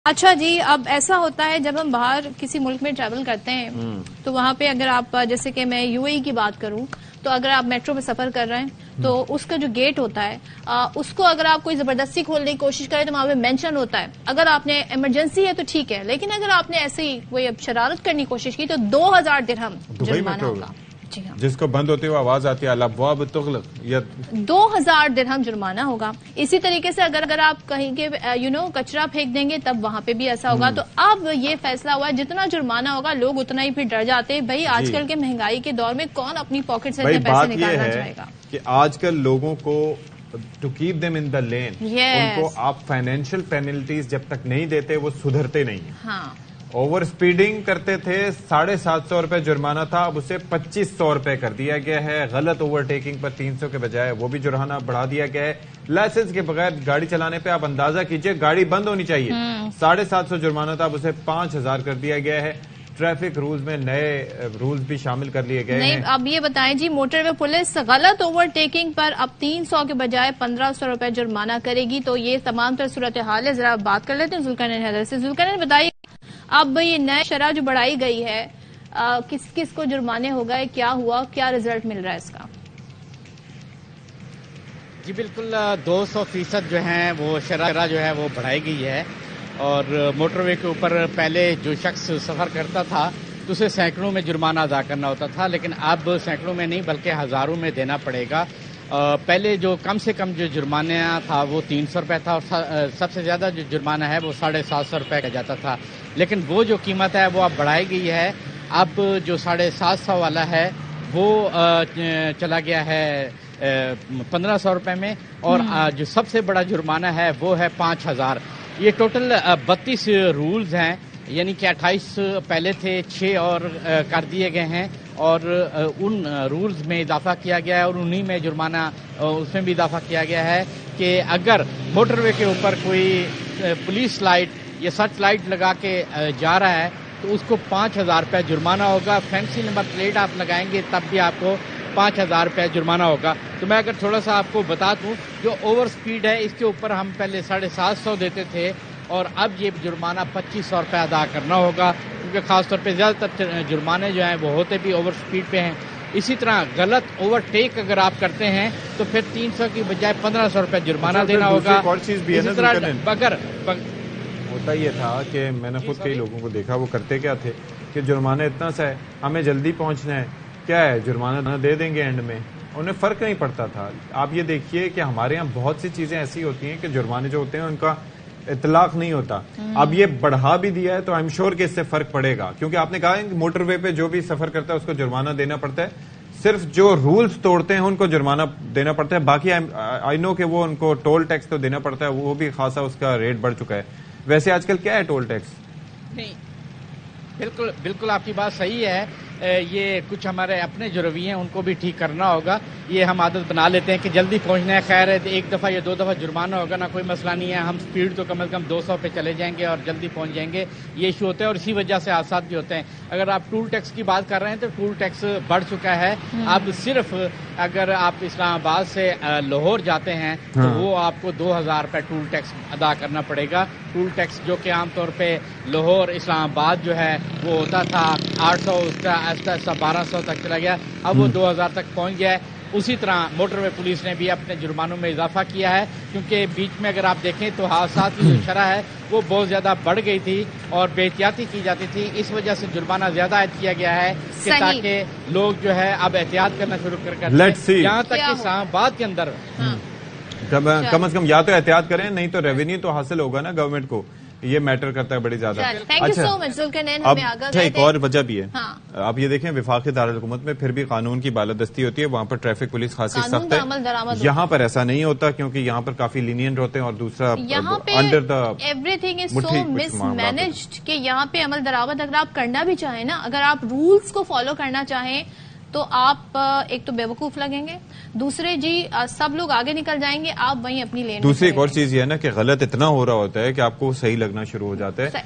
اچھا جی، اب ایسا ہوتا ہے جب ہم باہر کسی ملک میں ٹریول کرتے ہیں تو وہاں پہ اگر آپ جیسے کہ میں یو اے ای کی بات کروں تو اگر آپ میٹرو میں سفر کر رہے ہیں تو اس کا جو گیٹ ہوتا ہے اس کو اگر آپ کوئی زبردستی کھولنے کی کوشش کریں تو وہاں پہ مینشن ہوتا ہے اگر آپ نے ایمرجنسی ہے تو ٹھیک ہے، لیکن اگر آپ نے ایسے ہی کوئی شرارت کرنے کی کوشش کی تو 2000 درہم جرمانہ ہوگا۔ جی ہاں، جس کو بند ہوتے ہوئے آواز آتی ہے الابواب تغلق، یا 2000 درہم جرمانہ ہوگا۔ اسی طریقے سے اگر آپ کہیں گے کچرا پھینک دیں گے تب وہاں پہ بھی ایسا ہوگا۔ تو اب یہ فیصلہ ہوا ہے جتنا جرمانہ ہوگا لوگ اتنا ہی پھر ڈر جاتے ہیں۔ بھائی آج کل کے مہنگائی کے دور میں کون اپنی پاکٹ سے اتنے پیسے نکالنا چاہے گا؟ کہ آج کل لوگوں کو ٹو کیپ دیم ان دا لین، ان کو آپ فائنینشیل پینلٹیز جب تک نہیں دیتے وہ سدھرتے نہیں ہیں۔ ہاں، اوور سپیڈنگ کرتے تھے 750 روپے جرمانہ تھا، اب اسے 2500 روپے کر دیا گیا ہے۔ غلط اوور ٹیکنگ پر 300 کے بجائے وہ بھی جرمانہ بڑھا دیا گیا ہے۔ لائسنس کے بغیر گاڑی چلانے پہ آپ اندازہ کیجئے گاڑی بند ہونی چاہیے، 750 جرمانہ تھا، اب اسے 5000 کر دیا گیا ہے۔ ٹریفک رولز میں نئے رولز بھی شامل کر لیے گئے ہیں۔ اب یہ بتائیں جی، موٹر وے پولیس غلط اوور ٹیکنگ پر اب 300 کے بجائے 1500 روپے جرمانہ کرے گی۔ تو یہ تمام تر صورتحال ہے، ذرا بات کر لیتے ہیں ذوالقرنین حیدر سے۔ ذوالقرنین بتائیے، اب یہ نئے شرح جو بڑھائی گئی ہے کس کس کو جرمانے ہو گئے، کیا ہوا، کیا رزلٹ مل رہا ہے اس کا؟ جی بالکل 200% جو ہیں وہ شرح جو ہے وہ بڑھائی گئی ہے، اور موٹر وے کے اوپر پہلے جو شخص سفر کرتا تھا تو اسے سینکڑوں میں جرمانہ ادا کرنا ہوتا تھا، لیکن اب سینکڑوں میں نہیں بلکہ ہزاروں میں دینا پڑے گا۔ پہلے جو کم سے کم جو جرمانہ تھا وہ 300 روپے تھا، اور سب سے زیادہ جو جرمانہ ہے وہ 750 روپے کا جاتا تھا، لیکن وہ جو قیمت ہے وہ اب بڑھائی گئی ہے۔ اب جو 750 والا ہے وہ چلا گیا ہے 1500 روپے میں، اور جو سب سے بڑا جرمانہ ہے وہ ہے 5000۔ یہ ٹوٹل 32 رولز ہیں، یعنی کہ 28 پہلے تھے، 6 اور کر دیے گئے ہیں، اور ان رولز میں اضافہ کیا گیا ہے، اور انہی میں جرمانہ اس میں بھی اضافہ کیا گیا ہے کہ اگر موٹر وے کے اوپر کوئی پولیس لائٹ یا سرچ لائٹ لگا کے جا رہا ہے تو اس کو 5000 روپے جرمانہ ہوگا۔ فینسی نمبر پلیٹ آپ لگائیں گے تب بھی آپ کو 5000 روپے جرمانہ ہوگا۔ تو میں اگر تھوڑا سا آپ کو بتا دوں، جو اوور سپیڈ ہے اس کے اوپر ہم پہلے 750 دیتے تھے، اور اب یہ جرمانہ 2500 روپے ادا کرنا ہوگا، کیونکہ خاص طور پہ زیادہ تر جرمانے جو ہیں وہ ہوتے بھی اوور سپیڈ پہ ہیں۔ اسی طرح غلط اوور ٹیک اگر آپ کرتے ہیں تو پھر 300 کی بجائے 1500 روپے جرمانہ دینا ہوگا۔ اسی طرح اگر ہوتا یہ تھا کہ میں نے خود کئی لوگوں کو دیکھا، وہ کرتے کیا تھے کہ جرمانہ اتنا سا ہے، ہمیں جلدی پہنچنا ہے، کیا ہے جرمانہ دے دیں گے اینڈ میں، انہیں فرق نہیں پڑتا تھا۔ آپ یہ دیکھیے کہ ہمارے یہاں بہت سی چیزیں ایسی ہوتی ہیں کہ جرمانے جو ہوتے ہیں ان کا اطلاق نہیں ہوتا۔ اب یہ بڑھا بھی دیا ہے تو آئی ایم شیور کہ اس سے فرق پڑے گا، کیونکہ آپ نے کہا کہ موٹر وے پہ جو بھی سفر کرتا ہے اس کو جرمانہ دینا پڑتا ہے، صرف جو رولز توڑتے ہیں ان کو جرمانہ دینا پڑتا ہے، باقی آئی نو کہ وہ ان کو ٹول ٹیکس تو دینا پڑتا ہے، وہ بھی خاصا اس کا ریٹ بڑھ چکا ہے۔ ویسے آج کل کیا ہے ٹول ٹیکس؟ نہیں، بالکل آپ کی بات صحیح ہے۔ یہ کچھ ہمارے اپنے جو رویے ہیں ان کو بھی ٹھیک کرنا ہوگا۔ یہ ہم عادت بنا لیتے ہیں کہ جلدی پہنچنا ہے، خیر ہے ایک دفعہ یا 2 دفعہ جرمانہ ہوگا نا کوئی مسئلہ نہیں ہے، ہم سپیڈ تو کم از کم 200 پہ چلے جائیں گے اور جلدی پہنچ جائیں گے، یہ ایشو ہوتا ہے، اور اسی وجہ سے حادثات بھی ہوتے ہیں۔ اگر آپ ٹول ٹیکس کی بات کر رہے ہیں تو ٹول ٹیکس بڑھ چکا ہے۔ اب صرف اگر آپ اسلام آباد سے لاہور جاتے ہیں تو وہ آپ کو 2000 روپے ٹول ٹیکس ادا کرنا پڑے گا۔ ٹول ٹیکس جو کہ عام طور پہ لاہور اسلام آباد جو ہے وہ ہوتا تھا 800، اس کا ایسا 1200 تک چلا گیا، اب وہ 2000 تک پہنچ گیا ہے۔ اسی طرح موٹر وے پولیس نے بھی اپنے جرمانوں میں اضافہ کیا ہے، کیونکہ بیچ میں اگر آپ دیکھیں تو حادثات کی جو شرح ہے وہ بہت زیادہ بڑھ گئی تھی اور بے احتیاطی کی جاتی تھی، اس وجہ سے جرمانہ زیادہ عائد کیا گیا ہے کہ تاکہ لوگ جو ہے اب احتیاط کرنا شروع کر دیں۔ یہاں تک کہ اسلام آباد کے اندر کم از کم یا تو احتیاط کریں، نہیں تو ریونیو تو حاصل ہوگا نا گورنمنٹ کو، یہ میٹر کرتا ہے بڑی زیادہ۔ ایک اور وجہ بھی ہے، آپ یہ دیکھیں وفاقی دارالحکومت میں پھر بھی قانون کی بالادستی ہوتی ہے، وہاں پر ٹریفک پولیس خاصی سخت ہے، یہاں پر ایسا نہیں ہوتا کیونکہ یہاں پر کافی لینینٹ ہوتے ہیں، اور دوسرا under the every thing is so miss managed کہ یہاں پہ عمل درآمد اگر آپ کرنا بھی چاہیں نا، اگر آپ رولز کو فالو کرنا چاہیں تو آپ ایک تو بے وقوف لگیں گے، دوسرے جی سب لوگ آگے نکل جائیں گے، آپ وہیں اپنی لین۔ دوسری ایک اور چیز یہ ہے نا کہ غلط اتنا ہو رہا ہوتا ہے کہ آپ کو صحیح لگنا شروع ہو جاتا ہے۔